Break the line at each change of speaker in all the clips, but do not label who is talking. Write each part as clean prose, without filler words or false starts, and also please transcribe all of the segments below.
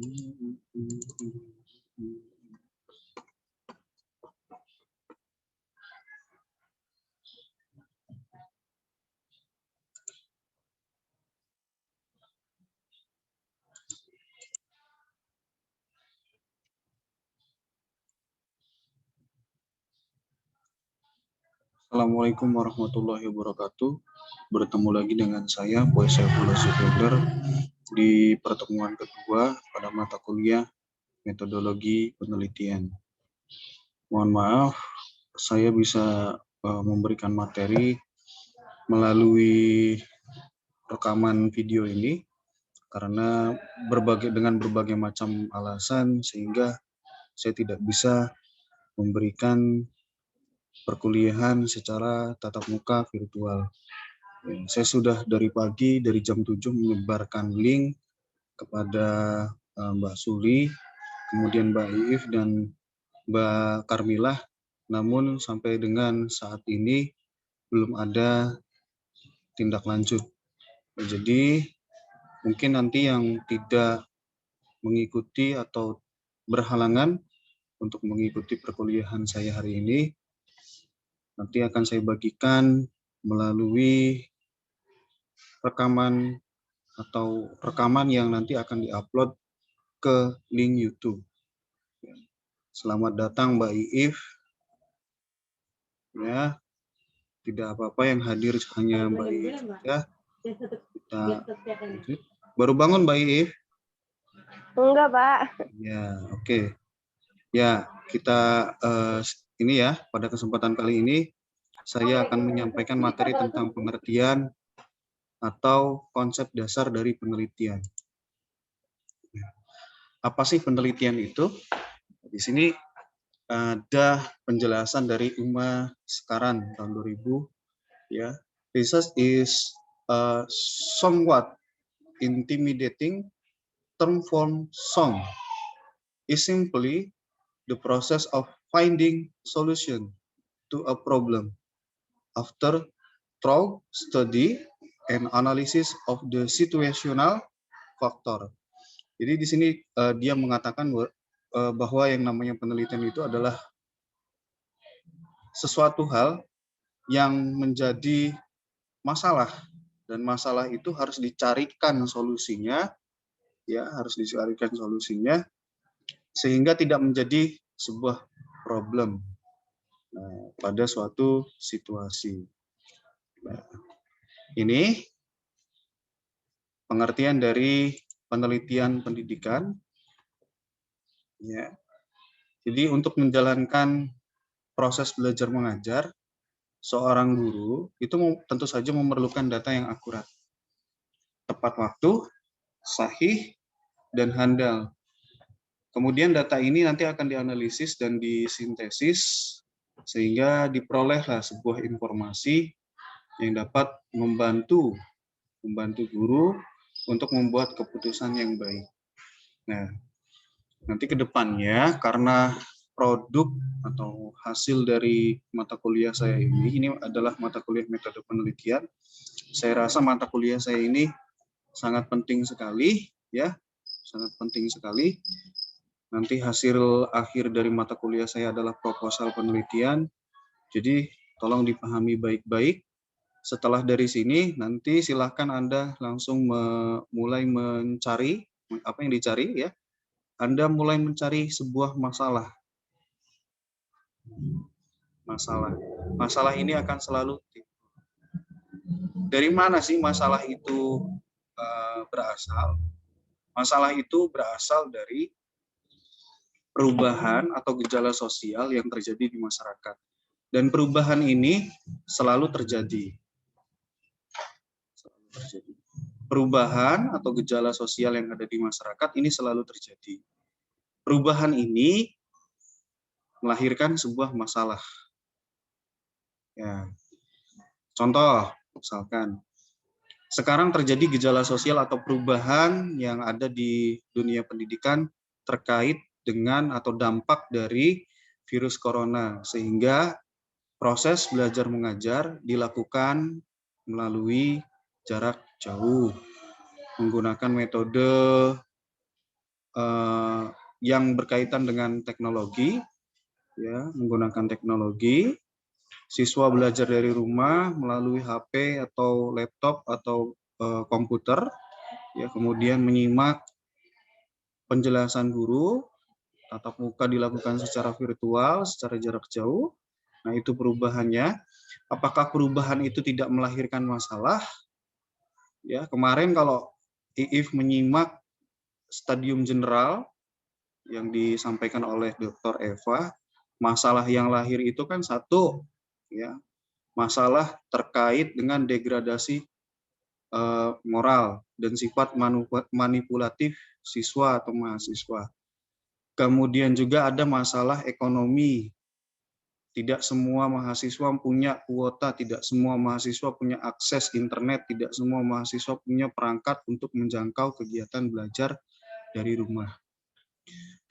Assalamualaikum warahmatullahi wabarakatuh. Bertemu lagi dengan saya, Boy Saifullah Zubair, di pertemuan kedua pada mata kuliah metodologi penelitian. Mohon maaf, saya bisa memberikan materi melalui rekaman video ini karena dengan berbagai macam alasan sehingga saya tidak bisa memberikan perkuliahan secara tatap muka virtual. Saya sudah dari pagi, dari jam 7 menyebarkan link kepada Mbak Suli, kemudian Mbak Iif dan Mbak Karmilah, namun sampai dengan saat ini belum ada tindak lanjut. Jadi mungkin nanti yang tidak mengikuti atau berhalangan untuk mengikuti perkuliahan saya hari ini, nanti akan saya bagikan melalui rekaman yang nanti akan diupload ke link YouTube. Selamat datang Mbak Iif. Ya, tidak apa-apa yang hadir hanya Mbak Iif ya. Kita baru bangun Mbak Iif?
Enggak, Pak.
Ya, oke. Ya, kita ini ya, pada kesempatan kali ini saya akan menyampaikan materi tentang pengertian atau konsep dasar dari penelitian. Apa sih penelitian itu? Di sini ada penjelasan dari Uma Sekaran tahun 2000 ya. Research is somewhat intimidating term from some is simply the process of finding solution to a problem after thorough study and analysis of the situational factor. Jadi di sini dia mengatakan bahwa yang namanya penelitian itu adalah sesuatu hal yang menjadi masalah dan masalah itu harus dicarikan solusinya, ya harus dicarikan solusinya sehingga tidak menjadi sebuah problem pada suatu situasi. Nah, ini pengertian dari penelitian pendidikan. Ya. Jadi untuk menjalankan proses belajar mengajar, seorang guru itu tentu saja memerlukan data yang akurat, tepat waktu, sahih, dan handal. Kemudian data ini nanti akan dianalisis dan disintesis sehingga diperolehlah sebuah informasi yang dapat membantu guru untuk membuat keputusan yang baik. Nah, nanti ke depannya karena produk atau hasil dari mata kuliah saya ini adalah mata kuliah metode penelitian. Saya rasa mata kuliah saya ini sangat penting sekali, ya, sangat penting sekali. Nanti hasil akhir dari mata kuliah saya adalah proposal penelitian. Jadi tolong dipahami baik-baik. Setelah dari sini nanti silahkan Anda langsung mulai mencari apa yang dicari ya. Anda mulai mencari sebuah masalah. Masalah ini akan selalu dari mana sih masalah itu berasal? Masalah itu berasal dari perubahan atau gejala sosial yang terjadi di masyarakat. Dan perubahan ini selalu terjadi. Perubahan atau gejala sosial yang ada di masyarakat ini selalu terjadi. Perubahan ini melahirkan sebuah masalah. Ya. Contoh, misalkan sekarang terjadi gejala sosial atau perubahan yang ada di dunia pendidikan terkait dengan atau dampak dari virus corona, sehingga proses belajar mengajar dilakukan melalui jarak jauh, menggunakan metode yang berkaitan dengan teknologi, ya, menggunakan teknologi. Siswa belajar dari rumah melalui HP atau laptop atau komputer, ya, kemudian menyimak penjelasan guru, tatap muka dilakukan secara virtual, secara jarak jauh. Nah, itu perubahannya. Apakah perubahan itu tidak melahirkan masalah? Ya, kemarin kalau IIF menyimak stadium general yang disampaikan oleh Dr. Eva, masalah yang lahir itu kan satu, ya, masalah terkait dengan degradasi moral dan sifat manipulatif siswa atau mahasiswa. Kemudian juga ada masalah ekonomi. Tidak semua mahasiswa punya kuota, tidak semua mahasiswa punya akses internet, tidak semua mahasiswa punya perangkat untuk menjangkau kegiatan belajar dari rumah.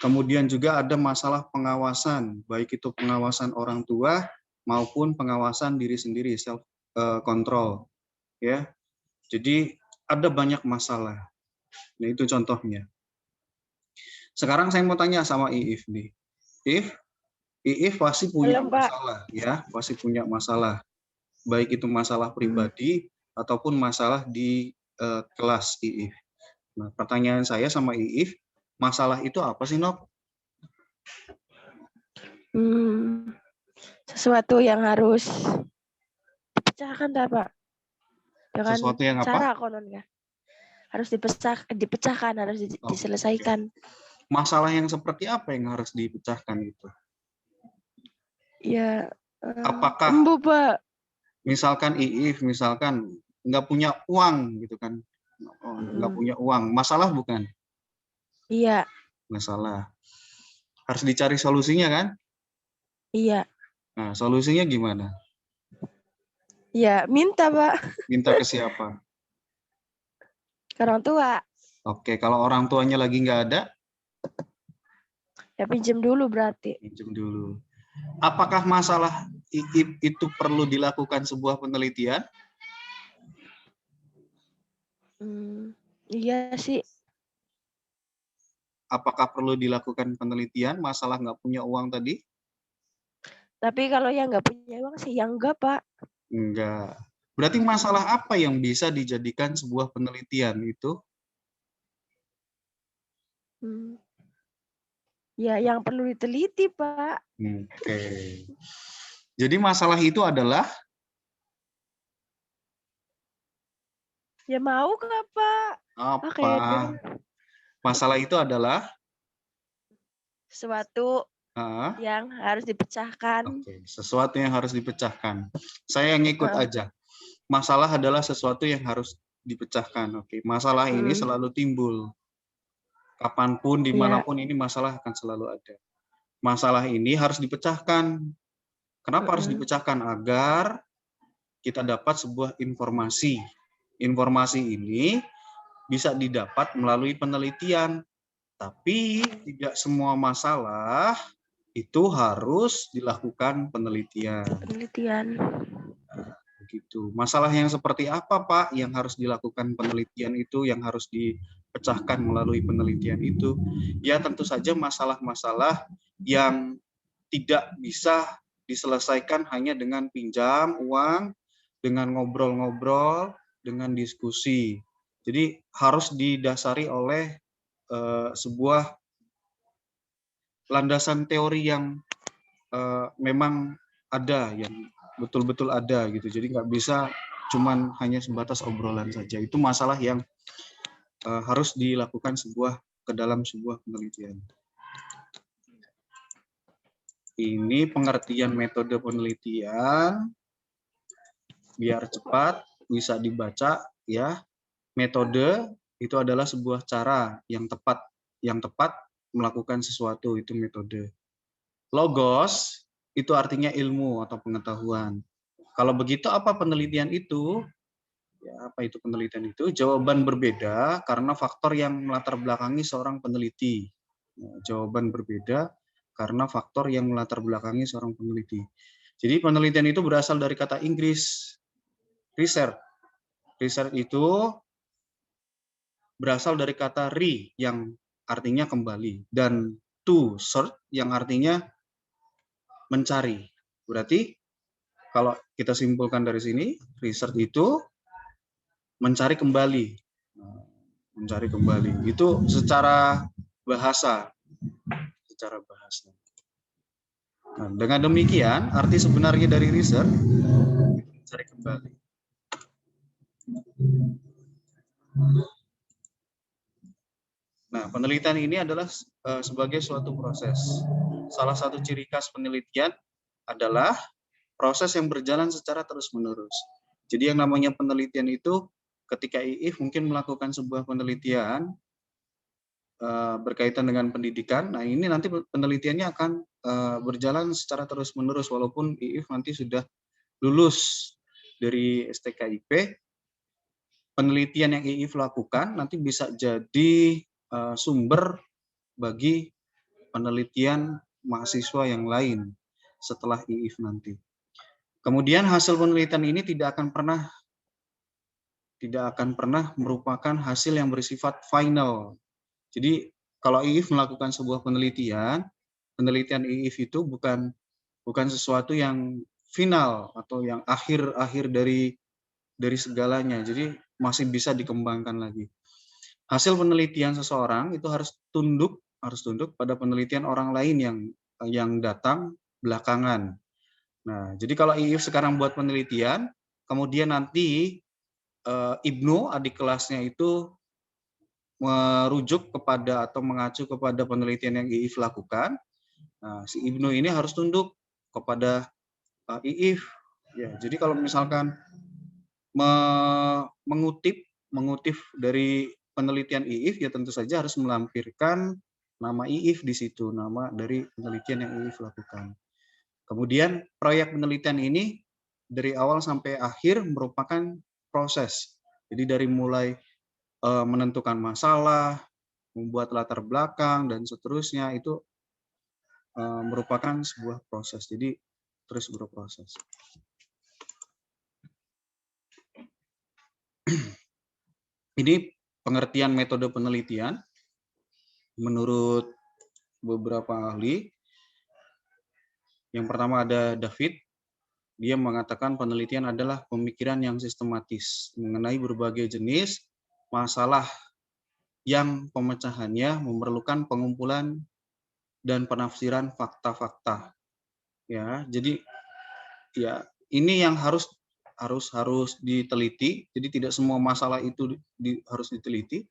Kemudian juga ada masalah pengawasan, baik itu pengawasan orang tua maupun pengawasan diri sendiri, self control, ya. Jadi ada banyak masalah. Nah, itu contohnya. Sekarang saya mau tanya sama Iif nih. Iif pasti punya
Halo, Pak.
masalah, ya, pasti punya masalah. Baik itu masalah pribadi ataupun masalah di kelas Iif. Nah, pertanyaan saya sama Iif, masalah itu apa sih, Nok?
Sesuatu yang harus dipecahkan, Pak. Dengan
Sesuatu yang apa?
cara konon ya. Harus dipecahkan, harus diselesaikan.
Masalah yang seperti apa yang harus dipecahkan itu?
Ya,
Apakah
Pak.
misalkan Iif nggak punya uang gitu kan? Nggak punya uang, masalah bukan?
Iya.
Masalah. Harus dicari solusinya kan?
Iya.
Nah, solusinya gimana?
Ya, minta, Pak.
Minta ke siapa?
Ke orang tua.
Oke, kalau orang tuanya lagi nggak ada?
Ya, pinjam dulu berarti.
Pinjam dulu. Apakah masalah Iif itu perlu dilakukan sebuah penelitian?
Iya sih.
Apakah perlu dilakukan penelitian masalah nggak punya uang tadi?
Tapi kalau yang nggak punya uang sih, yang enggak, Pak.
Enggak. Berarti masalah apa yang bisa dijadikan sebuah penelitian itu?
Ya, yang perlu diteliti, Pak.
Oke. Jadi masalah itu adalah?
Ya mau nggak, Pak?
Apa? Masalah itu adalah?
Sesuatu yang harus dipecahkan.
Oke, sesuatu yang harus dipecahkan. Saya ngikut aja. Masalah adalah sesuatu yang harus dipecahkan. Oke, masalah ini selalu timbul. Kapanpun, dimanapun ini masalah akan selalu ada. Masalah ini harus dipecahkan. Kenapa harus dipecahkan? Agar kita dapat sebuah informasi. Informasi ini bisa didapat melalui penelitian. Tapi tidak semua masalah itu harus dilakukan penelitian. Begitu. Masalah yang seperti apa, Pak, yang harus dilakukan penelitian itu, yang harus dipecahkan melalui penelitian itu? Ya, tentu saja masalah-masalah yang tidak bisa diselesaikan hanya dengan pinjam uang, dengan ngobrol-ngobrol, dengan diskusi. Jadi harus didasari oleh sebuah landasan teori yang memang ada, yang betul-betul ada gitu. Jadi nggak bisa cuman hanya sebatas obrolan saja. Itu masalah yang harus dilakukan ke dalam sebuah penelitian. Ini pengertian metode penelitian biar cepat bisa dibaca, ya. Metode itu adalah sebuah cara yang tepat melakukan sesuatu, itu metode. Logos itu artinya ilmu atau pengetahuan. Kalau begitu apa penelitian itu? Ya, apa itu penelitian itu? Jawaban berbeda karena faktor yang melatar belakangi seorang peneliti. Ya, jawaban berbeda karena faktor yang melatar belakangi seorang peneliti. Jadi penelitian itu berasal dari kata Inggris research. Research itu berasal dari kata re yang artinya kembali, dan to search yang artinya mencari. Berarti kalau kita simpulkan dari sini, research itu mencari kembali. Mencari kembali. Itu secara bahasa. Secara bahasa. Nah, dengan demikian, arti sebenarnya dari research mencari kembali. Nah, penelitian ini adalah sebagai suatu proses. Salah satu ciri khas penelitian adalah proses yang berjalan secara terus-menerus. Jadi yang namanya penelitian itu ketika IIF mungkin melakukan sebuah penelitian berkaitan dengan pendidikan, nah ini nanti penelitiannya akan berjalan secara terus-menerus walaupun IIF nanti sudah lulus dari STKIP, penelitian yang IIF lakukan nanti bisa jadi sumber bagi penelitian mahasiswa yang lain setelah IIF nanti. Kemudian hasil penelitian ini tidak akan pernah merupakan hasil yang bersifat final. Jadi kalau IIF melakukan sebuah penelitian IIF itu bukan sesuatu yang final atau yang akhir dari segalanya. Jadi masih bisa dikembangkan lagi. Hasil penelitian seseorang itu harus tunduk pada penelitian orang lain yang datang belakangan. Nah, jadi kalau IIF sekarang buat penelitian, kemudian nanti Ibnu adik kelasnya itu merujuk kepada atau mengacu kepada penelitian yang IIF lakukan. Nah, si Ibnu ini harus tunduk kepada IIF. Ya, jadi kalau misalkan mengutip dari penelitian IIF, ya tentu saja harus melampirkan nama IIF di situ, nama dari penelitian yang IIF lakukan. Kemudian proyek penelitian ini dari awal sampai akhir merupakan proses. Jadi dari mulai menentukan masalah, membuat latar belakang, dan seterusnya itu merupakan sebuah proses. Jadi terus berproses. Ini pengertian metode penelitian menurut beberapa ahli. Yang pertama ada David. Dia mengatakan penelitian adalah pemikiran yang sistematis mengenai berbagai jenis masalah yang pemecahannya memerlukan pengumpulan dan penafsiran fakta-fakta. Ya, jadi ya ini yang harus diteliti. Jadi tidak semua masalah itu harus diteliti.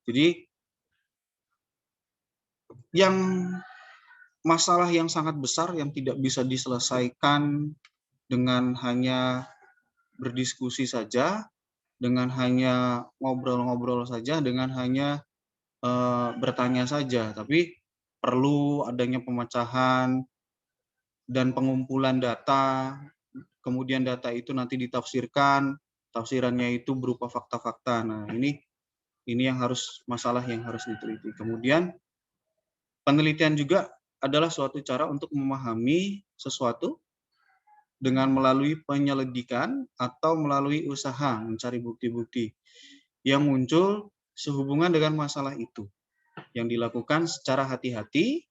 Jadi yang masalah yang sangat besar yang tidak bisa diselesaikan dengan hanya berdiskusi saja, dengan hanya ngobrol-ngobrol saja, dengan hanya bertanya saja, tapi perlu adanya pemecahan dan pengumpulan data, kemudian data itu nanti ditafsirkan, tafsirannya itu berupa fakta-fakta. Nah, ini yang masalah yang harus diteliti. Kemudian penelitian juga adalah suatu cara untuk memahami sesuatu dengan melalui penyelidikan atau melalui usaha mencari bukti-bukti yang muncul sehubungan dengan masalah itu, yang dilakukan secara hati-hati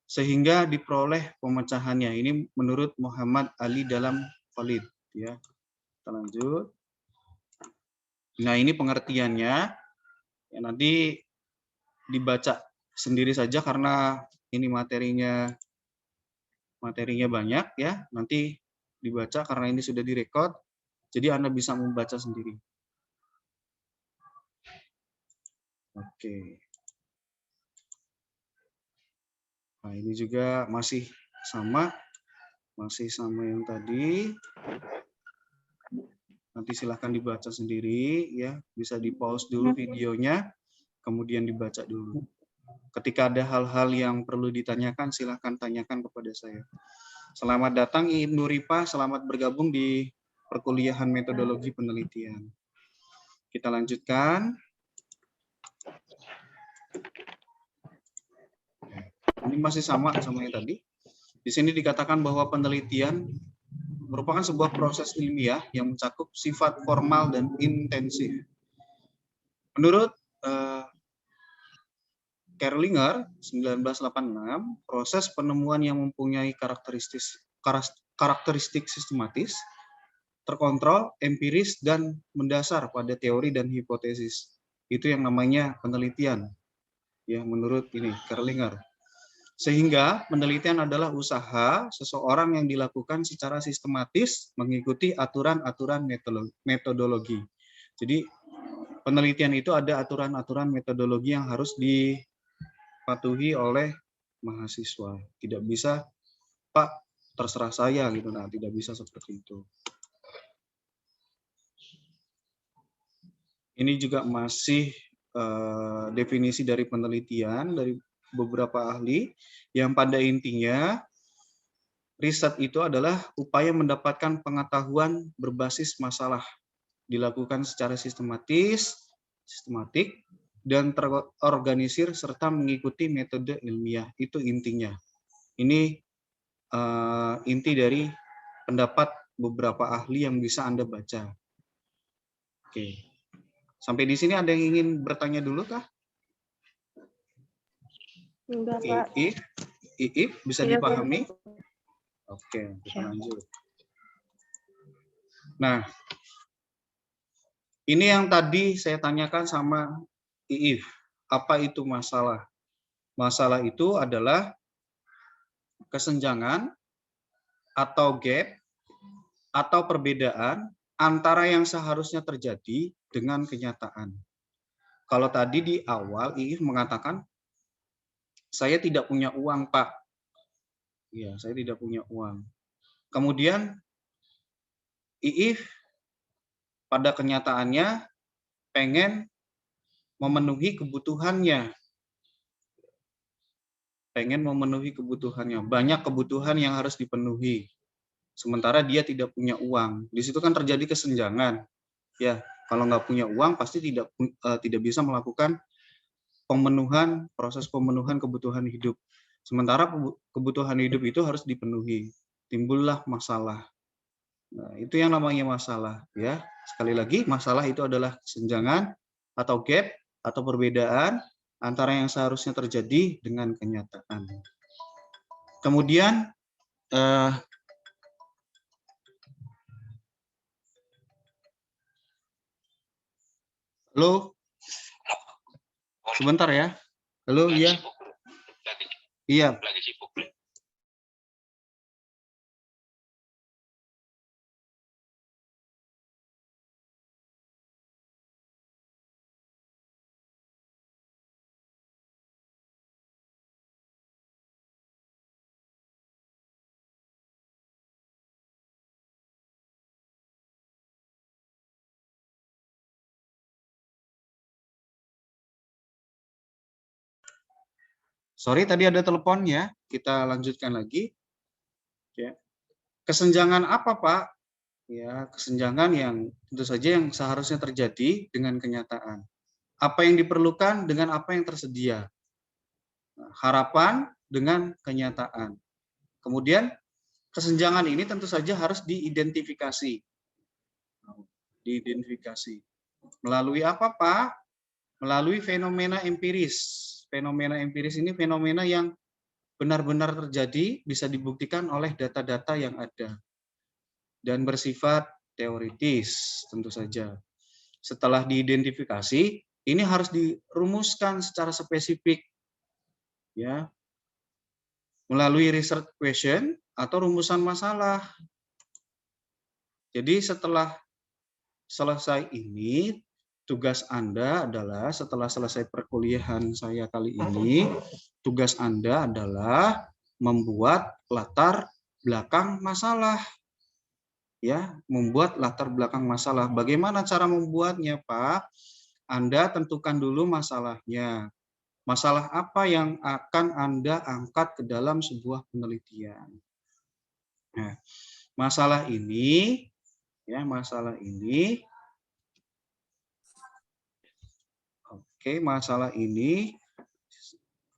sehingga diperoleh pemecahannya. Ini menurut Muhammad Ali dalam Khalid. Ya, kita lanjut. Nah, ini pengertiannya. Ya, nanti dibaca sendiri saja karena ini materinya banyak ya. Nanti dibaca karena ini sudah direkod. Jadi Anda bisa membaca sendiri. Oke. Nah, ini juga masih sama yang tadi. Nanti silahkan dibaca sendiri ya, bisa di-pause dulu videonya, kemudian dibaca dulu. Ketika ada hal-hal yang perlu ditanyakan, silahkan tanyakan kepada saya. Selamat datang Ibnu Ripa, selamat bergabung di perkuliahan metodologi penelitian. Kita lanjutkan. Ini masih sama yang tadi. Di sini dikatakan bahwa penelitian merupakan sebuah proses ilmiah yang mencakup sifat formal dan intensif. Menurut Kerlinger 1986, proses penemuan yang mempunyai karakteristik sistematis, terkontrol, empiris, dan mendasar pada teori dan hipotesis. Itu yang namanya penelitian, ya, menurut ini Kerlinger. Sehingga penelitian adalah usaha seseorang yang dilakukan secara sistematis mengikuti aturan-aturan metodologi. Jadi penelitian itu ada aturan-aturan metodologi yang harus dipatuhi oleh mahasiswa. Tidak bisa, Pak, terserah saya gitu. Nah, tidak bisa seperti itu. Ini juga masih definisi dari penelitian dari beberapa ahli yang pada intinya riset itu adalah upaya mendapatkan pengetahuan berbasis masalah, dilakukan secara sistematik, dan terorganisir serta mengikuti metode ilmiah. Itu intinya. Ini inti dari pendapat beberapa ahli yang bisa Anda baca. Oke. Sampai di sini ada yang ingin bertanya dulu kah?
Enggak, Pak.
Iip, bisa
Iya,
dipahami?
Pak.
Oke, kita
Siap.
lanjut. Nah, ini yang tadi saya tanyakan sama Iif. Apa itu masalah? Masalah itu adalah kesenjangan atau gap atau perbedaan antara yang seharusnya terjadi dengan kenyataan. Kalau tadi di awal Iif mengatakan, saya tidak punya uang, Pak. Iya, saya tidak punya uang. Kemudian Iif pada kenyataannya pengen memenuhi kebutuhannya. Banyak kebutuhan yang harus dipenuhi. Sementara dia tidak punya uang. Di situ kan terjadi kesenjangan. Ya, kalau nggak punya uang pasti tidak bisa melakukan proses pemenuhan kebutuhan hidup. Sementara kebutuhan hidup itu harus dipenuhi. Timbullah masalah. Nah, itu yang namanya masalah, ya. Sekali lagi, masalah itu adalah kesenjangan atau gap atau perbedaan antara yang seharusnya terjadi dengan kenyataan. Kemudian halo, sebentar ya. Halo, iya. Iya.
Lagi sibuk.
Sorry, tadi ada telepon ya. Kita lanjutkan lagi. Ya. Kesenjangan apa, Pak? Ya, kesenjangan yang tentu saja yang seharusnya terjadi dengan kenyataan. Apa yang diperlukan dengan apa yang tersedia. Harapan dengan kenyataan. Kemudian kesenjangan ini tentu saja harus diidentifikasi. Melalui apa, Pak? Melalui fenomena empiris. Fenomena empiris ini fenomena yang benar-benar terjadi, bisa dibuktikan oleh data-data yang ada. Dan bersifat teoritis, tentu saja. Setelah diidentifikasi, ini harus dirumuskan secara spesifik, ya, melalui research question atau rumusan masalah. Jadi setelah selesai ini, tugas Anda adalah setelah selesai perkuliahan saya kali ini, tugas Anda adalah membuat latar belakang masalah. Ya, membuat latar belakang masalah. Bagaimana cara membuatnya, Pak? Anda tentukan dulu masalahnya. Masalah apa yang akan Anda angkat ke dalam sebuah penelitian. Nah, masalah ini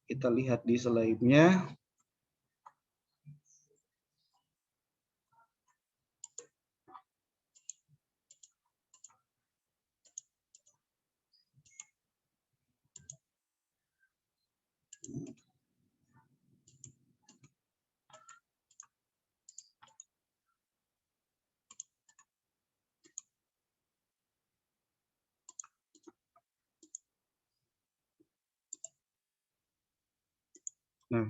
kita lihat di slide-nya. Nah,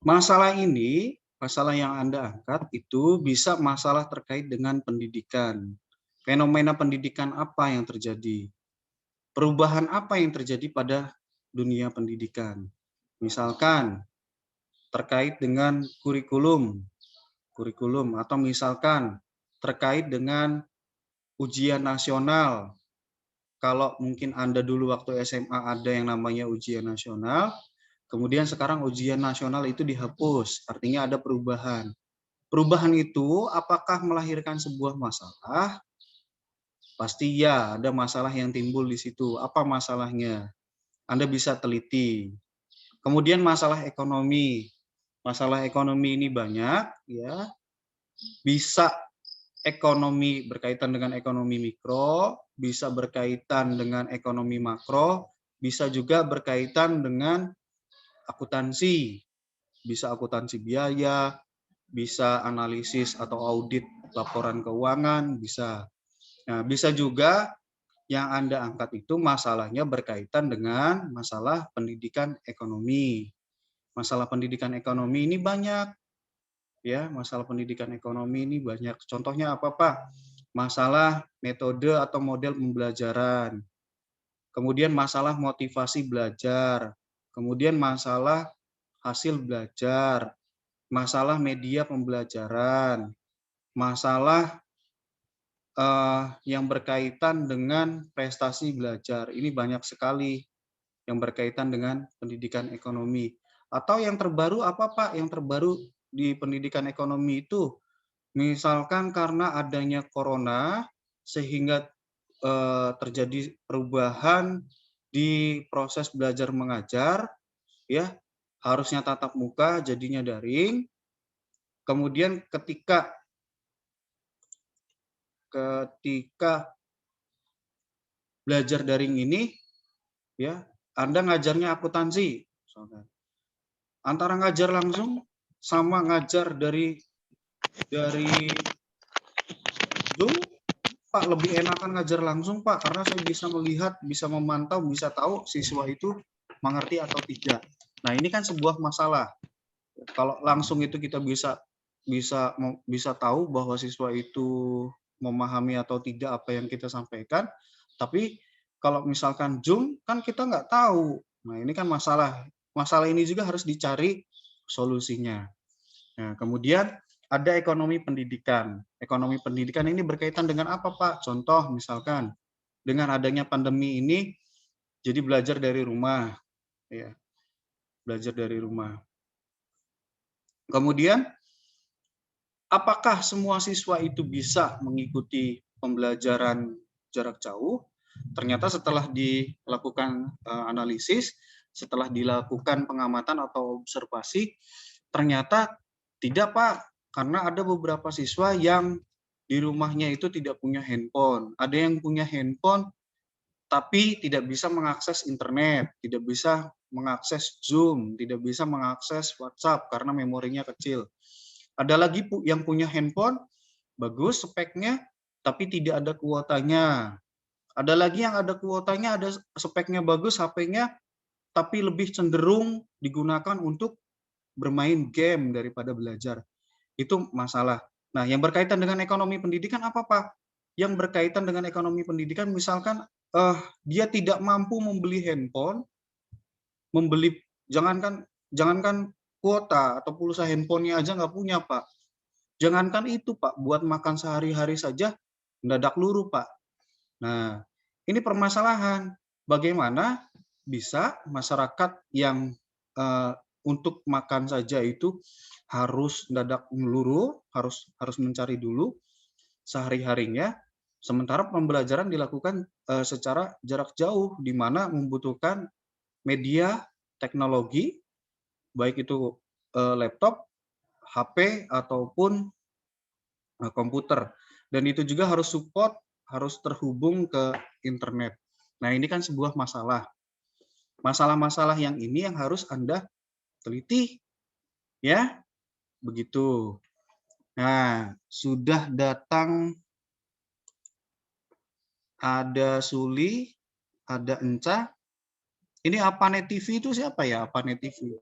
masalah ini, masalah yang Anda angkat itu bisa masalah terkait dengan pendidikan. Fenomena pendidikan apa yang terjadi? Perubahan apa yang terjadi pada dunia pendidikan? Misalkan terkait dengan kurikulum atau misalkan terkait dengan ujian nasional. Kalau mungkin Anda dulu waktu SMA ada yang namanya ujian nasional, kemudian sekarang ujian nasional itu dihapus, artinya ada perubahan. Perubahan itu apakah melahirkan sebuah masalah? Pasti ya, ada masalah yang timbul di situ. Apa masalahnya? Anda bisa teliti. Kemudian masalah ekonomi. Masalah ekonomi ini banyak, ya. Bisa ekonomi berkaitan dengan ekonomi mikro, bisa berkaitan dengan ekonomi makro, bisa juga berkaitan dengan akuntansi, bisa akuntansi biaya, bisa analisis atau audit laporan keuangan, bisa. Nah, bisa juga yang Anda angkat itu masalahnya berkaitan dengan masalah pendidikan ekonomi. Masalah pendidikan ekonomi ini banyak, ya, masalah pendidikan ekonomi ini banyak. Contohnya apa, Pak? Masalah metode atau model pembelajaran, kemudian masalah motivasi belajar, kemudian masalah hasil belajar, masalah media pembelajaran, masalah yang berkaitan dengan prestasi belajar. Ini banyak sekali yang berkaitan dengan pendidikan ekonomi. Atau yang terbaru apa, Pak? Yang terbaru di pendidikan ekonomi itu, misalkan karena adanya corona, sehingga terjadi perubahan di proses belajar mengajar, ya, harusnya tatap muka jadinya daring. Kemudian ketika belajar daring ini, ya, Anda ngajarnya akuntansi, misalkan. Antara ngajar langsung sama ngajar dari Zoom, Pak, lebih enakan ngajar langsung, Pak, karena saya bisa melihat, bisa memantau, bisa tahu siswa itu mengerti atau tidak. Nah, ini kan sebuah masalah. Kalau langsung itu kita bisa bisa bisa tahu bahwa siswa itu memahami atau tidak apa yang kita sampaikan, tapi kalau misalkan Zoom kan kita nggak tahu. Nah, ini kan masalah. Masalah ini juga harus dicari solusinya. Nah, kemudian ada ekonomi pendidikan. Ekonomi pendidikan ini berkaitan dengan apa, Pak? Contoh misalkan dengan adanya pandemi ini jadi belajar dari rumah, ya, belajar dari rumah. Kemudian apakah semua siswa itu bisa mengikuti pembelajaran jarak jauh? Ternyata setelah dilakukan analisis, setelah dilakukan pengamatan atau observasi, ternyata tidak, Pak, karena ada beberapa siswa yang di rumahnya itu tidak punya handphone. Ada yang punya handphone tapi tidak bisa mengakses internet, tidak bisa mengakses Zoom, tidak bisa mengakses WhatsApp karena memorinya kecil. Ada lagi yang punya handphone, bagus speknya, tapi tidak ada kuotanya. Ada lagi yang ada kuotanya, ada speknya bagus HP-nya, tapi lebih cenderung digunakan untuk bermain game daripada belajar. Itu masalah. Nah, yang berkaitan dengan ekonomi pendidikan apa, Pak? Yang berkaitan dengan ekonomi pendidikan, misalkan dia tidak mampu membeli handphone, membeli jangankan jangankan kuota atau pulsa handphonenya aja nggak punya, Pak. Jangankan itu, Pak, buat makan sehari-hari saja mendadak luruh, Pak. Nah, ini permasalahan. Bagaimana bisa masyarakat yang untuk makan saja itu harus mendadak luruh, harus mencari dulu sehari-harinya, sementara pembelajaran dilakukan secara jarak jauh, di mana membutuhkan media teknologi, baik itu laptop, HP, ataupun komputer. Dan itu juga harus support, harus terhubung ke internet. Nah, ini kan sebuah masalah. Masalah-masalah yang ini yang harus Anda teliti, ya, begitu. Nah, sudah datang, ada Suli, ada Enca. Ini Apane TV itu siapa ya? Apane TV.